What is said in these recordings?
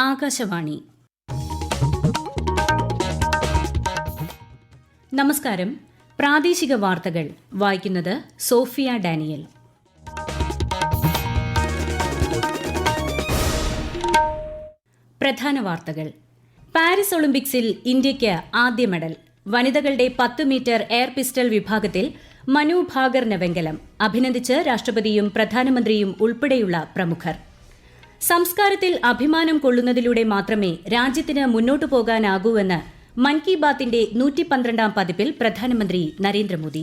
ആകാശവാണി. നമസ്കാരം. പ്രാദേശിക വാർത്തകൾ വായിക്കുന്നത് സോഫിയ ഡാനിയൽ. പ്രധാന വാർത്തകൾ. പാരീസ് ഒളിമ്പിക്സിൽ ഇന്ത്യയ്ക്ക് ആദ്യ മെഡൽ. വനിതകളുടെ 10 മീറ്റർ എയർ പിസ്റ്റൾ വിഭാഗത്തിൽ മനു ഭാകറിന് വെങ്കലം. അഭിനന്ദിച്ച് രാഷ്ട്രപതിയും പ്രധാനമന്ത്രിയും ഉൾപ്പെടെയുള്ള പ്രമുഖർ. സംസ്കാരത്തിൽ അഭിമാനം കൊള്ളുന്നതിലൂടെ മാത്രമേ രാജ്യത്തിന് മുന്നോട്ടു പോകാനാകൂവെന്ന് മൻ കി ബാത്തിന്റെ 112ാം പതിപ്പിൽ പ്രധാനമന്ത്രി നരേന്ദ്രമോദി.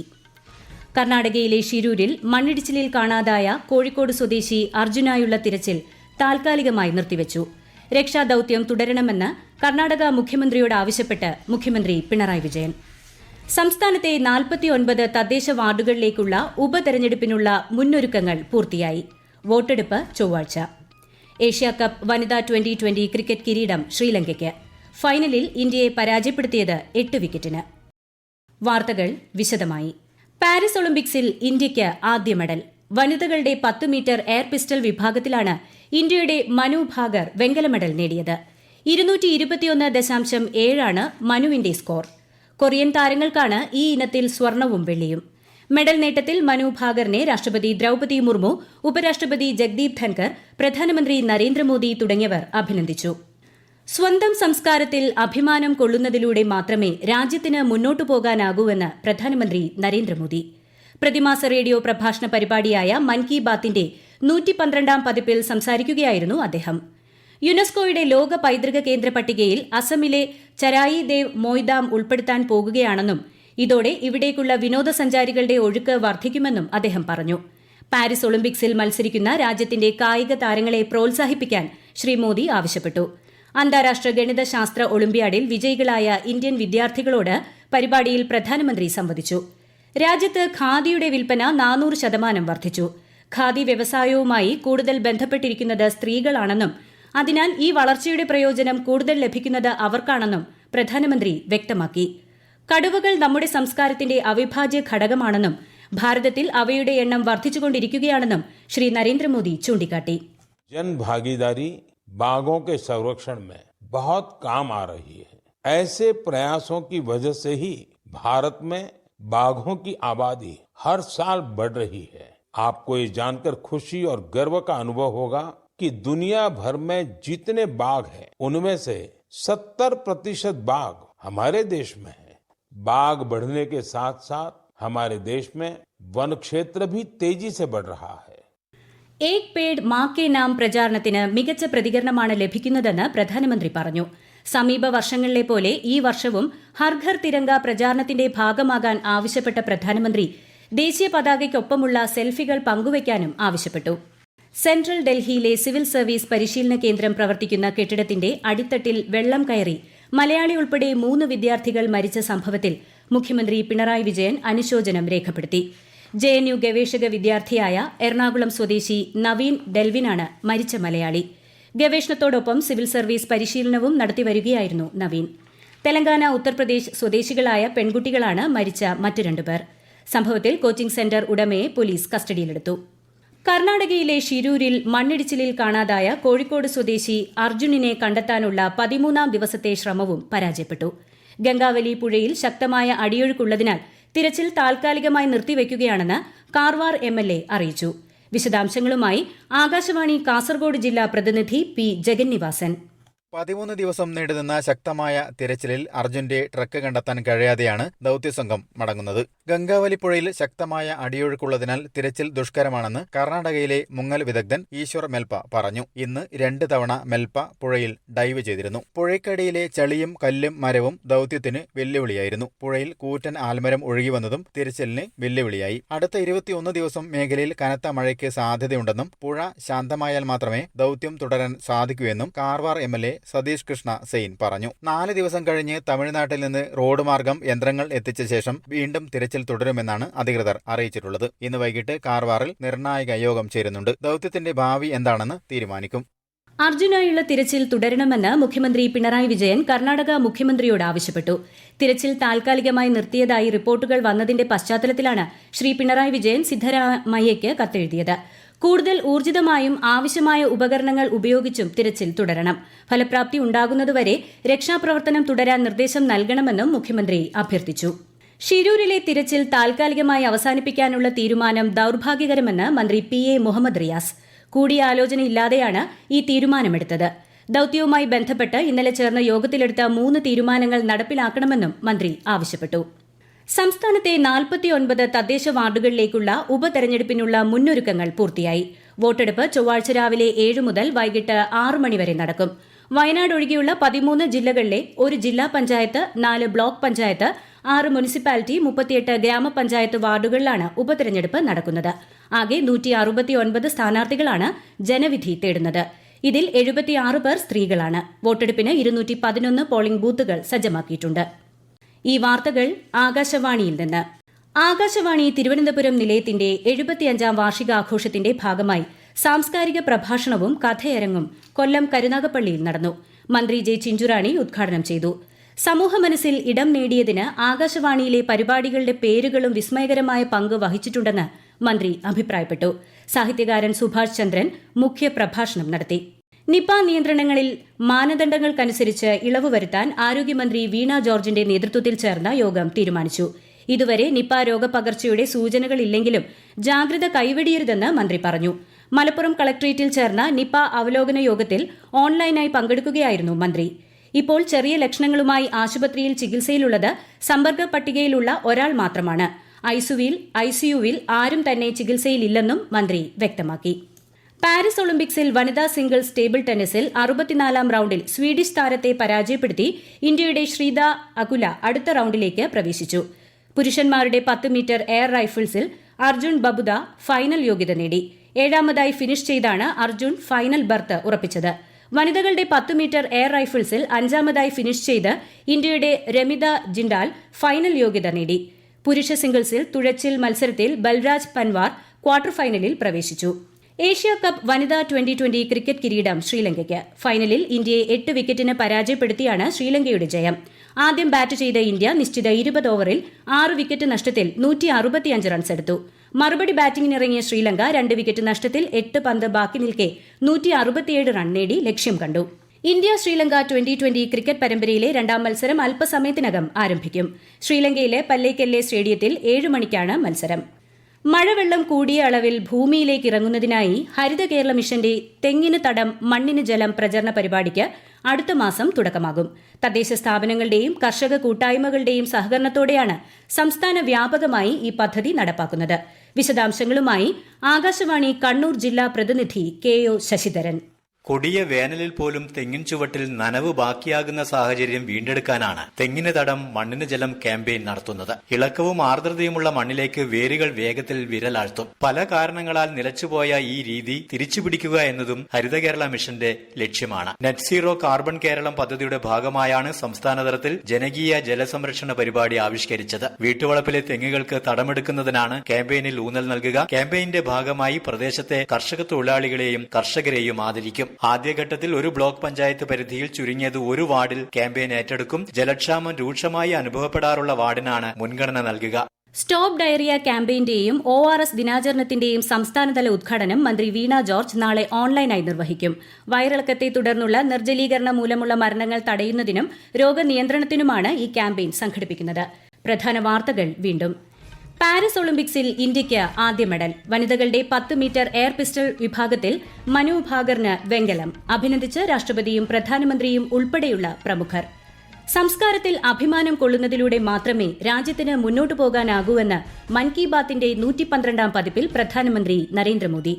കർണാടകയിലെ ഷിരൂരിൽ മണ്ണിടിച്ചിലിൽ കാണാതായ കോഴിക്കോട് സ്വദേശി അർജുനായുള്ള തിരച്ചിൽ താൽക്കാലികമായി നിർത്തിവച്ചു. രക്ഷാദൌത്യം തുടരണമെന്ന് കർണാടക മുഖ്യമന്ത്രിയോട് ആവശ്യപ്പെട്ട് മുഖ്യമന്ത്രി പിണറായി വിജയൻ. സംസ്ഥാനത്തെ 49 തദ്ദേശ വാർഡുകളിലേക്കുള്ള ഉപതെരഞ്ഞെടുപ്പിനുള്ള മുന്നൊരുക്കങ്ങൾ പൂർത്തിയായി. വോട്ടെടുപ്പ് ചൊവ്വാഴ്ച. ഏഷ്യാകപ്പ് വനിതാ 2020 ക്രിക്കറ്റ് കിരീടം ശ്രീലങ്കയ്ക്ക്. ഫൈനലിൽ ഇന്ത്യയെ പരാജയപ്പെടുത്തിയത് 8 വിക്കറ്റിന്. വാർത്തകൾ വിശദമായി. പാരീസ് ഒളിമ്പിക്സിൽ ഇന്ത്യയ്ക്ക് ആദ്യ മെഡൽ. വനിതകളുടെ 10 മീറ്റർ എയർ പിസ്റ്റൾ വിഭാഗത്തിലാണ് ഇന്ത്യയുടെ മനു ഭാകർ വെങ്കല മെഡൽ നേടിയത്. 221.7 മനുവിന്റെ സ്കോർ. കൊറിയൻ താരങ്ങൾക്കാണ് ഈ ഇനത്തിൽ സ്വർണവും വെള്ളിയും. മെഡൽ നേട്ടത്തിൽ മനു ഭാകറിനെ രാഷ്ട്രപതി ദ്രൌപദി മുർമു, ഉപരാഷ്ട്രപതി ജഗ്ദീപ് ധൻകർ, പ്രധാനമന്ത്രി നരേന്ദ്രമോദി തുടങ്ങിയവർ അഭിനന്ദിച്ചു. സ്വന്തം സംസ്കാരത്തിൽ അഭിമാനം കൊള്ളുന്നതിലൂടെ മാത്രമേ രാജ്യത്തിന് മുന്നോട്ടു പോകാനാകൂവെന്ന് പ്രധാനമന്ത്രി നരേന്ദ്രമോദി. പ്രതിമാസ റേഡിയോ പ്രഭാഷണ പരിപാടിയായ മൻ കി ബാത്തിന്റെ 112ാം പതിപ്പിൽ സംസാരിക്കുകയായിരുന്നു അദ്ദേഹം. യുനെസ്കോയുടെ ലോക പൈതൃക കേന്ദ്ര പട്ടികയിൽ അസമിലെ ചരായി ദേവ് മോയ്ദാം ഉൾപ്പെടുത്താൻ പോകുകയാണെന്നും ഇതോടെ ഇവിടേക്കുള്ള വിനോദസഞ്ചാരികളുടെ ഒഴുക്ക് വർദ്ധിക്കുമെന്നും അദ്ദേഹം പറഞ്ഞു. പാരീസ് ഒളിമ്പിക്സിൽ മത്സരിക്കുന്ന രാജ്യത്തിന്റെ കായിക താരങ്ങളെ പ്രോത്സാഹിപ്പിക്കാൻ ശ്രീ മോദി ആവശ്യപ്പെട്ടു. അന്താരാഷ്ട്ര ഗണിതശാസ്ത്ര ഒളിമ്പ്യാഡിൽ വിജയികളായ ഇന്ത്യൻ വിദ്യാർത്ഥികളോട് പരിപാടിയിൽ പ്രധാനമന്ത്രി സംവദിച്ചു. രാജ്യത്ത് ഖാദിയുടെ വിൽപ്പന 400% വർദ്ധിച്ചു. ഖാദി വ്യവസായവുമായി കൂടുതൽ ബന്ധപ്പെട്ടിരിക്കുന്നത് സ്ത്രീകളാണെന്നും അതിനാൽ ഈ വളർച്ചയുടെ പ്രയോജനം കൂടുതൽ ലഭിക്കുന്നത് അവർക്കാണെന്നും പ്രധാനമന്ത്രി വ്യക്തമാക്കി. കടുവകൾ നമ്മുടെ സംസ്കാരത്തിന്റെ അവിഭാജ്യ ഘടകമാണെന്നും ഭാരതത്തിൽ അവയുടെ എണ്ണം വർദ്ധിച്ചുകൊണ്ടിരിക്കുകയാണെന്നും ശ്രീ നരേന്ദ്രമോദി ചൂണ്ടിക്കാട്ടി. जनभागीदारी बाघों के संरक्षण में बहुत काम आ रही है. ऐसे प्रयासों की वजह से ही भारत में बाघों की आबादी हर साल बढ़ रही है. आपको ये जानकर खुशी और गर्व का अनुभव होगा कि दुनिया भर में जितने बाघ हैं उनमें से 70% बाघ हमारे देश में है. बाघ बढ़ने के साथ साथ हमारे देश में वन क्षेत्र भी तेजी से बढ़ रहा है. ഏക് പേഡ് മാ കെ നാം പ്രചാരണത്തിന് മികച്ച പ്രതികരണമാണ് ലഭിക്കുന്നതെന്ന് പ്രധാനമന്ത്രി പറഞ്ഞു. സമീപ വർഷങ്ങളിലെ പോലെ ഈ വർഷവും ഹർ ഘർ തിരങ്ക പ്രചാരണത്തിന്റെ ഭാഗമാകാൻ ആവശ്യപ്പെട്ട പ്രധാനമന്ത്രി ദേശീയ പതാകയ്ക്കൊപ്പമുള്ള സെൽഫികൾ പങ്കുവയ്ക്കാനും ആവശ്യപ്പെട്ടു. സെൻട്രൽ ഡൽഹിയിലെ സിവിൽ സർവീസ് പരിശീലന കേന്ദ്രം പ്രവർത്തിക്കുന്ന കെട്ടിടത്തിന്റെ അടിത്തട്ടിൽ വെള്ളം കയറി മലയാളി ഉൾപ്പെടെ 3 വിദ്യാർത്ഥികൾ മരിച്ച സംഭവത്തിൽ മുഖ്യമന്ത്രി പിണറായി വിജയൻ അനുശോചനം രേഖപ്പെടുത്തി. JNU ഗവേഷക വിദ്യാർത്ഥിയായ എറണാകുളം സ്വദേശി നവീൻ ഡെൽവിനാണ് മരിച്ച മലയാളി. ഗവേഷണത്തോടൊപ്പം സിവിൽ സർവീസ് പരിശീലനവും നടത്തിവരികയായിരുന്നു നവീൻ. തെലങ്കാന, ഉത്തർപ്രദേശ് സ്വദേശികളായ പെൺകുട്ടികളാണ് മരിച്ച മറ്റ് 2 പേർ. സംഭവത്തിൽ കോച്ചിംഗ് സെന്റർ ഉടമയെ പോലീസ് കസ്റ്റഡിയിലെടുത്തു. കർണാടകയിലെ ഷിരൂരിൽ മണ്ണിടിച്ചിലിൽ കാണാതായ കോഴിക്കോട് സ്വദേശി അർജുനിനെ കണ്ടെത്താനുള്ള 13ാം ദിവസത്തെ ശ്രമവും പരാജയപ്പെട്ടു. ഗംഗാവലി പുഴയിൽ ശക്തമായ അടിയൊഴുക്കുള്ളതിനാൽ തിരച്ചിൽ താൽക്കാലികമായി നിർത്തിവയ്ക്കുകയാണെന്ന് കാർവാർ MLA അറിയിച്ചു. വിശദാംശങ്ങളുമായി ആകാശവാണി കാസർഗോഡ് ജില്ലാ പ്രതിനിധി പി ജഗന്നിവാസൻ. 13 ദിവസം നീണ്ടുനിന്ന ശക്തമായ തിരച്ചിലിൽ അർജുന്റെ ട്രക്ക് കണ്ടെത്താൻ കഴിയാതെയാണ് ദൌത്യസംഘം മടങ്ങുന്നത്. ഗംഗാവലി പുഴയിൽ ശക്തമായ അടിയൊഴുക്കുള്ളതിനാൽ തിരച്ചിൽ ദുഷ്കരമാണെന്ന് കർണാടകയിലെ മുങ്ങൽ വിദഗ്ധൻ ഈശ്വർ മെൽപ്പ പറഞ്ഞു. ഇന്ന് 2 തവണ മെൽപ്പ പുഴയിൽ ഡൈവ് ചെയ്തിരുന്നു. പുഴയ്ക്കടിയിലെ ചളിയും കല്ലും മരവും ദൌത്യത്തിന് വെല്ലുവിളിയായിരുന്നു. പുഴയിൽ കൂറ്റൻ ആൽമരം ഒഴുകി വന്നതും തിരച്ചിലിന് വെല്ലുവിളിയായി. അടുത്ത 21 ദിവസം മേഖലയിൽ കനത്ത മഴയ്ക്ക് സാധ്യതയുണ്ടെന്നും പുഴ ശാന്തമായാൽ മാത്രമേ ദൌത്യം തുടരാൻ സാധിക്കൂ എന്നും കാർവാർ MLA സതീഷ് കൃഷ്ണ സെയിൻ പറഞ്ഞു. 4 ദിവസം കഴിഞ്ഞ് തമിഴ്നാട്ടിൽ നിന്ന് റോഡ് മാർഗം യന്ത്രങ്ങൾ എത്തിച്ച ശേഷം വീണ്ടും തിരച്ചിൽ തുടരുമെന്നാണ് അധികൃതർ അറിയിച്ചിട്ടുള്ളത്. ഇന്ന് വൈകിട്ട് കാർവാറിൽ നിർണായക യോഗം ചേരുന്നുണ്ട്. ദൌത്യത്തിന്റെ ഭാവി എന്താണെന്ന് തീരുമാനിക്കും. അർജുനായുള്ള തിരച്ചിൽ തുടരണമെന്ന് മുഖ്യമന്ത്രി പിണറായി വിജയൻ കർണാടക മുഖ്യമന്ത്രിയോട് ആവശ്യപ്പെട്ടു. തിരച്ചിൽ താൽക്കാലികമായി നിർത്തിയതായി റിപ്പോർട്ടുകൾ വന്നതിന്റെ പശ്ചാത്തലത്തിലാണ് ശ്രീ പിണറായി വിജയൻ സിദ്ധരാമയ്യയ്ക്ക് കത്തെഴുതിയത്. കൂടുതൽ ഊർജിതമായും ആവശ്യമായ ഉപകരണങ്ങൾ ഉപയോഗിച്ചും തിരച്ചിൽ തുടരണം. ഫലപ്രാപ്തി ഉണ്ടാകുന്നതുവരെ രക്ഷാപ്രവർത്തനം തുടരാൻ നിർദ്ദേശം നൽകണമെന്നും മുഖ്യമന്ത്രി അഭ്യർത്ഥിച്ചു. ഷിരൂരിലെ തിരച്ചിൽ താൽക്കാലികമായി അവസാനിപ്പിക്കാനുള്ള തീരുമാനം ദൌർഭാഗ്യകരമെന്ന് മന്ത്രി PA മുഹമ്മദ് റിയാസ്. കൂടിയാലോചനയില്ലാതെയാണ് ഈ തീരുമാനമെടുത്തത്. ദൌത്യവുമായി ബന്ധപ്പെട്ട് ഇന്നലെ ചേർന്ന യോഗത്തിലെടുത്ത 3 തീരുമാനങ്ങൾ നടപ്പിലാക്കണമെന്നും മന്ത്രി ആവശ്യപ്പെട്ടു. സംസ്ഥാനത്തെ 49 തദ്ദേശ വാർഡുകളിലേക്കുള്ള ഉപതെരഞ്ഞെടുപ്പിനുള്ള മുന്നൊരുക്കങ്ങൾ പൂർത്തിയായി. വോട്ടെടുപ്പ് ചൊവ്വാഴ്ച രാവിലെ 7 മുതൽ വൈകിട്ട് 6 മണിവരെ നടക്കും. വയനാട് ഒഴികെയുള്ള 13 ജില്ലകളിലെ 1 ജില്ലാ പഞ്ചായത്ത്, 4 ബ്ലോക്ക് പഞ്ചായത്ത്, 6 മുനിസിപ്പാലിറ്റി, 38 ഗ്രാമപഞ്ചായത്ത് വാർഡുകളിലാണ് ഉപതെരഞ്ഞെടുപ്പ് നടക്കുന്നത്. ആകെ 169 സ്ഥാനാർത്ഥികളാണ് ജനവിധി തേടുന്നത്. ഇതിൽ 76 പേർ സ്ത്രീകളാണ്. വോട്ടെടുപ്പിന് 211 പോളിംഗ് ബൂത്തുകൾ സജ്ജമാക്കിയിട്ടുണ്ട്. ഈ വാർത്തകൾ ആകാശവാണിയിൽ നിന്ന്. ആകാശവാണി തിരുവനന്തപുരം നിലയത്തിന്റെ 75ാം വാർഷികാഘോഷത്തിന്റെ ഭാഗമായി സാംസ്കാരിക പ്രഭാഷണവും കഥയരങ്ങും കൊല്ലം കരുനാഗപ്പള്ളിയിൽ നടന്നു. മന്ത്രി ജെ ചിഞ്ചുറാണി ഉദ്ഘാടനം ചെയ്തു. സമൂഹ മനസ്സിൽ ഇടം നേടിയതിന് ആകാശവാണിയിലെ പരിപാടികളുടെ പേരുകളും വിസ്മയകരമായ പങ്ക് വഹിച്ചിട്ടുണ്ടെന്ന് മന്ത്രി അഭിപ്രായപ്പെട്ടു. സാഹിത്യകാരൻ സുഭാഷ് ചന്ദ്രൻ മുഖ്യപ്രഭാഷണം നടത്തി. നിപ നിയന്ത്രണങ്ങളിൽ മാനദണ്ഡങ്ങൾക്കനുസരിച്ച് ഇളവ് വരുത്താൻ ആരോഗ്യമന്ത്രി വീണ ജോർജിന്റെ നേതൃത്വത്തിൽ ചേർന്ന യോഗം തീരുമാനിച്ചു. ഇതുവരെ നിപ രോഗപകർച്ചയുടെ സൂചനകളില്ലെങ്കിലും ജാഗ്രത കൈവെടിയരുതെന്ന് മന്ത്രി പറഞ്ഞു. മലപ്പുറം കളക്ടറേറ്റിൽ ചേർന്ന നിപ അവലോകന യോഗത്തിൽ ഓൺലൈനായി പങ്കെടുക്കുകയായിരുന്നു മന്ത്രി. ഇപ്പോൾ ചെറിയ ലക്ഷണങ്ങളുമായി ആശുപത്രിയിൽ ചികിത്സയിലുള്ളത് സമ്പർക്ക പട്ടികയിലുള്ള ഒരാൾ മാത്രമാണ്. ഐസിയുവിൽ ആരും തന്നെ ചികിത്സയിലില്ലെന്നും മന്ത്രി വ്യക്തമാക്കി. പാരീസ് ഒളിമ്പിക്സിൽ വനിതാ സിംഗിൾസ് ടേബിൾ ടെന്നീസിൽ 64ാം റൌണ്ടിൽ സ്വീഡിഷ് താരത്തെ പരാജയപ്പെടുത്തി ഇന്ത്യയുടെ ശ്രീത അകുല അടുത്ത റൌണ്ടിലേക്ക് പ്രവേശിച്ചു. പുരുഷന്മാരുടെ 10 മീറ്റർ എയർ റൈഫിൾസിൽ അർജുൻ ബബുദ ഫൈനൽ യോഗ്യത നേടി. 7ാമതായി ഫിനിഷ് ചെയ്താണ് അർജുൻ ഫൈനൽ ബർത്ത് ഉറപ്പിച്ചത്. വനിതകളുടെ 10 മീറ്റർ എയർ റൈഫിൾസിൽ 5ാമതായി ഫിനിഷ് ചെയ്ത് ഇന്ത്യയുടെ രമിത ജിൻഡാൽ ഫൈനൽ യോഗ്യത നേടി. പുരുഷ സിംഗിൾസിൽ തുഴച്ചിൽ മത്സരത്തിൽ ബൽരാജ് പൻവാർ ക്വാർട്ടർ ഫൈനലിൽ പ്രവേശിച്ചു. ഏഷ്യ കപ്പ് വനിതാ 2020 ക്രിക്കറ്റ് കിരീടം ശ്രീലങ്കയ്ക്ക്. ഫൈനലിൽ ഇന്ത്യയെ 8 വിക്കറ്റിന് പരാജയപ്പെടുത്തിയാണ് ശ്രീലങ്കയുടെ ജയം. ആദ്യം ബാറ്റ് ചെയ്ത ഇന്ത്യ നിശ്ചിത 20 ഓവറിൽ 6 വിക്കറ്റ് നഷ്ടത്തിൽ 165 റൺസ് എടുത്തു. മറുപടി ബാറ്റിംഗിനിറങ്ങിയ ശ്രീലങ്ക 2 വിക്കറ്റ് നഷ്ടത്തിൽ 8 പന്ത് ബാക്കി നിൽക്കെ 167 റൺ നേടി ലക്ഷ്യം കണ്ടു. ഇന്ത്യ ശ്രീലങ്ക 2020 ക്രിക്കറ്റ് പരമ്പരയിലെ 2ാം മത്സരം അല്പസമയത്തിനകം ആരംഭിക്കും. ശ്രീലങ്കയിലെ പല്ലേക്കല്ലെ സ്റ്റേഡിയത്തിൽ 7 മണിക്കാണ് മത്സരം. മഴവെള്ളം കൂടിയ അളവിൽ ഭൂമിയിലേക്ക് ഇറങ്ങുന്നതിനായി ഹരിത കേരള മിഷന്റെ തെങ്ങിന് തടം മണ്ണിന് ജലം പ്രചരണ പരിപാടിക്ക് അടുത്ത മാസം തുടക്കമാകും. തദ്ദേശ സ്ഥാപനങ്ങളുടെയും കർഷക കൂട്ടായ്മകളുടെയും സഹകരണത്തോടെയാണ് സംസ്ഥാന വ്യാപകമായി ഈ പദ്ധതി നടപ്പാക്കുന്നത്. വിശദാംശങ്ങളുമായി ആകാശവാണി കണ്ണൂർ ജില്ലാ പ്രതിനിധി KO ശശിധരൻ. കൊടിയ വേനലിൽ പോലും തെങ്ങിൻ ചുവട്ടിൽ നനവ് ബാക്കിയാകുന്ന സാഹചര്യം വീണ്ടെടുക്കാനാണ് തെങ്ങിന് തടം മണ്ണിന് ജലം ക്യാമ്പയിൻ നടത്തുന്നത്. ഇളക്കവും ആർദ്രതയുമുള്ള മണ്ണിലേക്ക് വേരുകൾ വേഗത്തിൽ വിരലാഴ്ത്തും. പല കാരണങ്ങളാൽ നിലച്ചുപോയ ഈ രീതി തിരിച്ചുപിടിക്കുക എന്നതും ഹരിത കേരള മിഷന്റെ ലക്ഷ്യമാണ്. നെറ്റ് സീറോ കാർബൺ കേരളം പദ്ധതിയുടെ ഭാഗമായാണ് സംസ്ഥാനതലത്തിൽ ജനകീയ ജലസംരക്ഷണ പരിപാടി ആവിഷ്കരിച്ചത്. വീട്ടുവളപ്പിലെ തെങ്ങുകൾക്ക് തടമെടുക്കുന്നതിനാണ് ക്യാമ്പയിനിൽ ഊന്നൽ നൽകുക. ക്യാമ്പയിന്റെ ഭാഗമായി പ്രദേശത്തെ കർഷക തൊഴിലാളികളെയും കർഷകരെയും ആദരിക്കും. ആദ്യഘട്ടത്തിൽ ഒരു ബ്ലോക്ക് പഞ്ചായത്ത് പരിധിയിൽ ചുരുങ്ങിയത് ഒരു വാർഡിൽ ക്യാമ്പയിൻ ഏറ്റെടുക്കും. ജലക്ഷാമം രൂക്ഷമായി അനുഭവപ്പെടാറുള്ള വാർഡിനാണ് മുൻഗണന നൽകുക. സ്റ്റോപ്പ് ഡയറിയ ക്യാമ്പയിന്റെയും ORS ദിനാചരണത്തിന്റെയും സംസ്ഥാനതല ഉദ്ഘാടനം മന്ത്രി വീണ ജോർജ് നാളെ ഓൺലൈനായി നിർവഹിക്കും. വയറിളക്കത്തെ തുടർന്നുള്ള നിർജ്ജലീകരണം മൂലമുള്ള മരണങ്ങൾ തടയുന്നതിനും രോഗനിയന്ത്രണത്തിനുമാണ് ഈ ക്യാമ്പയിൻ സംഘടിപ്പിക്കുന്നത്. പ്രധാന വാർത്തകൾ വീണ്ടും. പാരീസ് ഒളിമ്പിക്സിൽ ഇന്ത്യയ്ക്ക് ആദ്യ മെഡൽ. വനിതകളുടെ 10 മീറ്റർ എയർ പിസ്റ്റൾ വിഭാഗത്തിൽ മനു ഭാകറിന് വെങ്കലം. അഭിനന്ദിച്ച് രാഷ്ട്രപതിയും പ്രധാനമന്ത്രിയും ഉൾപ്പെടെയുള്ള പ്രമുഖർ. സംസ്കാരത്തിൽ അഭിമാനം കൊള്ളുന്നതിലൂടെ മാത്രമേ രാജ്യത്തിന് മുന്നോട്ടു പോകാനാകൂവെന്ന് മൻ കി ബാത്തിന്റെ 112ാം പതിപ്പിൽ പ്രധാനമന്ത്രി നരേന്ദ്രമോദി.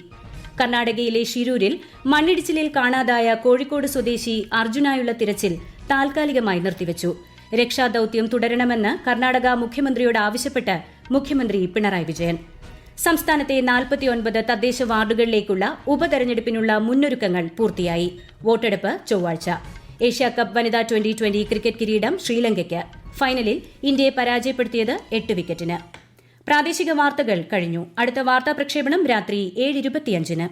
കർണാടകയിലെ ഷിരൂരിൽ മണ്ണിടിച്ചിലിൽ കാണാതായ കോഴിക്കോട് സ്വദേശി അർജുനായുള്ള തിരച്ചിൽ താൽക്കാലികമായി നിർത്തിവച്ചു. രക്ഷാദൌത്യം തുടരണമെന്ന് കർണാടക മുഖ്യമന്ത്രിയോട് ആവശ്യപ്പെട്ട് മുഖ്യമന്ത്രി പിണറായി വിജയൻ. സംസ്ഥാനത്തെ 49 തദ്ദേശ വാർഡുകളിലേക്കുള്ള ഉപതെരഞ്ഞെടുപ്പിനുള്ള മുന്നൊരുക്കങ്ങൾ പൂർത്തിയായി. വോട്ടെടുപ്പ് ചൊവ്വാഴ്ച. ഏഷ്യ കപ്പ് വനിതാ 2020 ക്രിക്കറ്റ് കിരീടം ശ്രീലങ്കയ്ക്ക്. ഫൈനലിൽ ഇന്ത്യയെ പരാജയപ്പെടുത്തിയത് 8 വിക്കറ്റിന്. പ്രാദേശിക വാർത്തകൾ കഴിഞ്ഞു. അടുത്ത വാർത്താ പ്രക്ഷേപണം രാത്രി 7:25.